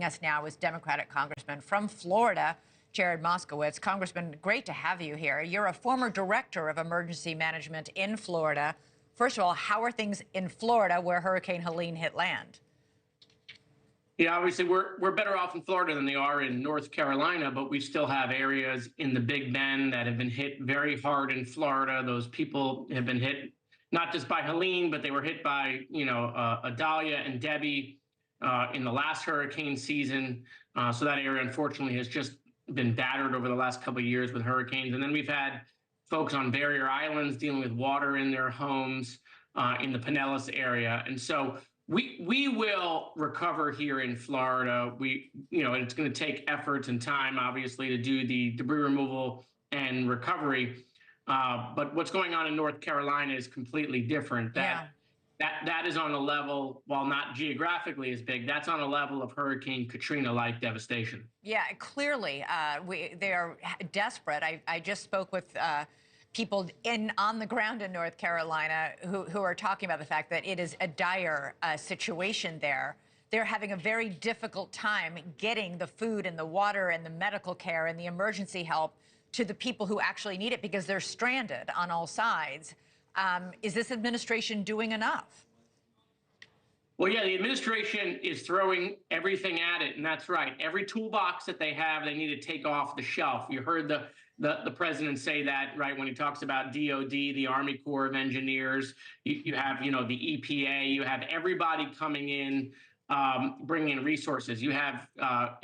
Us now is Democratic Congressman from Florida, Jared Moskowitz. Congressman, great to have you here. You're a former director of emergency management in Florida. First of all, how are things in Florida where Hurricane Helene hit land? Yeah, obviously we're better off in Florida than they are in North Carolina, but we still have areas in the Big Bend that have been hit very hard in Florida. Those people have been hit not just by Helene, but they were hit by, Adalia and Debbie in the last hurricane season. So that area, unfortunately, has just been battered over the last couple of years with hurricanes. And then we've had folks on barrier islands dealing with water in their homes in the Pinellas area. And so we will recover here in Florida. It's going to take efforts and time, obviously, to do the debris removal and recovery. But what's going on in North Carolina is completely different. That is on a level, while not geographically as big, that's on a level of Hurricane Katrina-like devastation. Yeah, clearly they are desperate. I just spoke with people on the ground in North Carolina who are talking about the fact that it is a dire situation there. They're having a very difficult time getting the food and the water and the medical care and the emergency help to the people who actually need it because they're stranded on all sides. Is this administration doing enough? Well, yeah, the administration is throwing everything at it, and that's right. Every toolbox that they have, they need to take off the shelf. You heard the president say that, right, when he talks about DOD, the Army Corps of Engineers. You have, the EPA. You have everybody coming in, bringing in resources. You have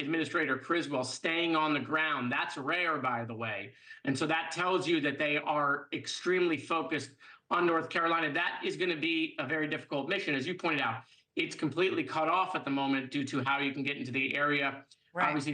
Administrator Criswell staying on the ground. That's rare, by the way. And so that tells you that they are extremely focused on North Carolina. That is going to be a very difficult mission. As you pointed out, it's completely cut off at the moment due to how you can get into the area. Right. Obviously,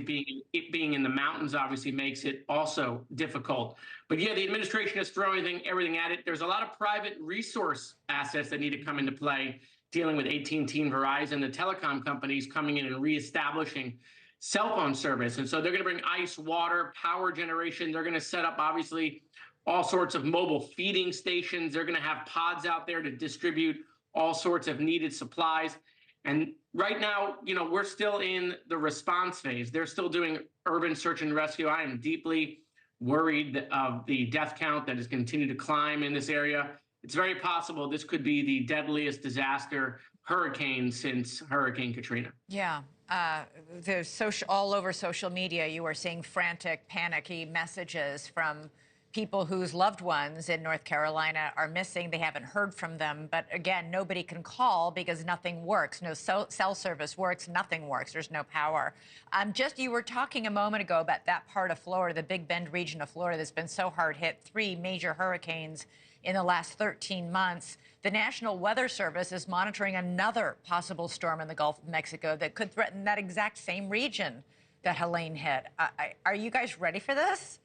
being in the mountains obviously makes it also difficult. But yeah, the administration is throwing everything at it. There's a lot of private resource assets that need to come into play, dealing with AT&T and Verizon, the telecom companies coming in and reestablishing cell phone service. And so they're going to bring ice, water, power generation. They're going to set up, obviously, all sorts of mobile feeding stations. They're going to have pods out there to distribute all sorts of needed supplies. And right now, we're still in the response phase. They're still doing urban search and rescue. I am deeply worried of the death count that has continued to climb in this area. It's very possible this could be the deadliest disaster hurricane since Hurricane Katrina. Yeah. All over social media, you are seeing frantic, panicky messages from people whose loved ones in North Carolina are missing. They haven't heard from them. But again, nobody can call because nothing works. No cell service works. Nothing works. There's no power. You were talking a moment ago about that part of Florida, the Big Bend region of Florida that's been so hard hit, 3 major hurricanes in the last 13 months. The National Weather Service is monitoring another possible storm in the Gulf of Mexico that could threaten that exact same region that Helene hit. Are you guys ready for this?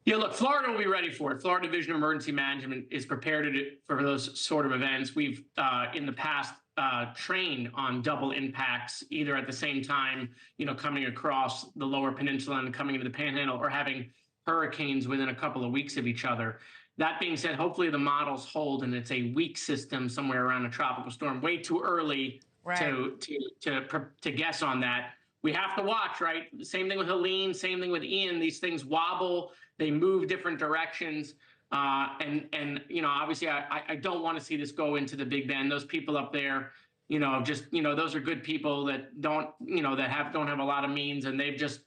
Yeah, look, Florida will be ready for it. Florida Division of Emergency Management is prepared for those sort of events. We've, in the past, trained on double impacts, either at the same time, coming across the lower peninsula and coming into the Panhandle, or having hurricanes within a couple of weeks of each other. That being said, hopefully the models hold and it's a weak system somewhere around a tropical storm. Way too early to guess on that. We have to watch, right? Same thing with Helene, same thing with Ian. These things wobble, they move different directions. Obviously I don't want to see this go into the Big Bend. Those people up there, those are good people that don't have a lot of means, and they've just,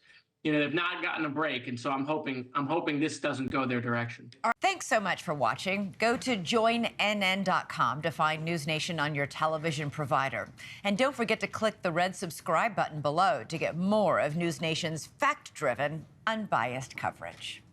they've not gotten a break. And so I'm hoping this doesn't go their direction. Thanks so much for watching. Go to joinnn.com to find NewsNation on your television provider. And don't forget to click the red subscribe button below to get more of NewsNation's fact-driven, unbiased coverage.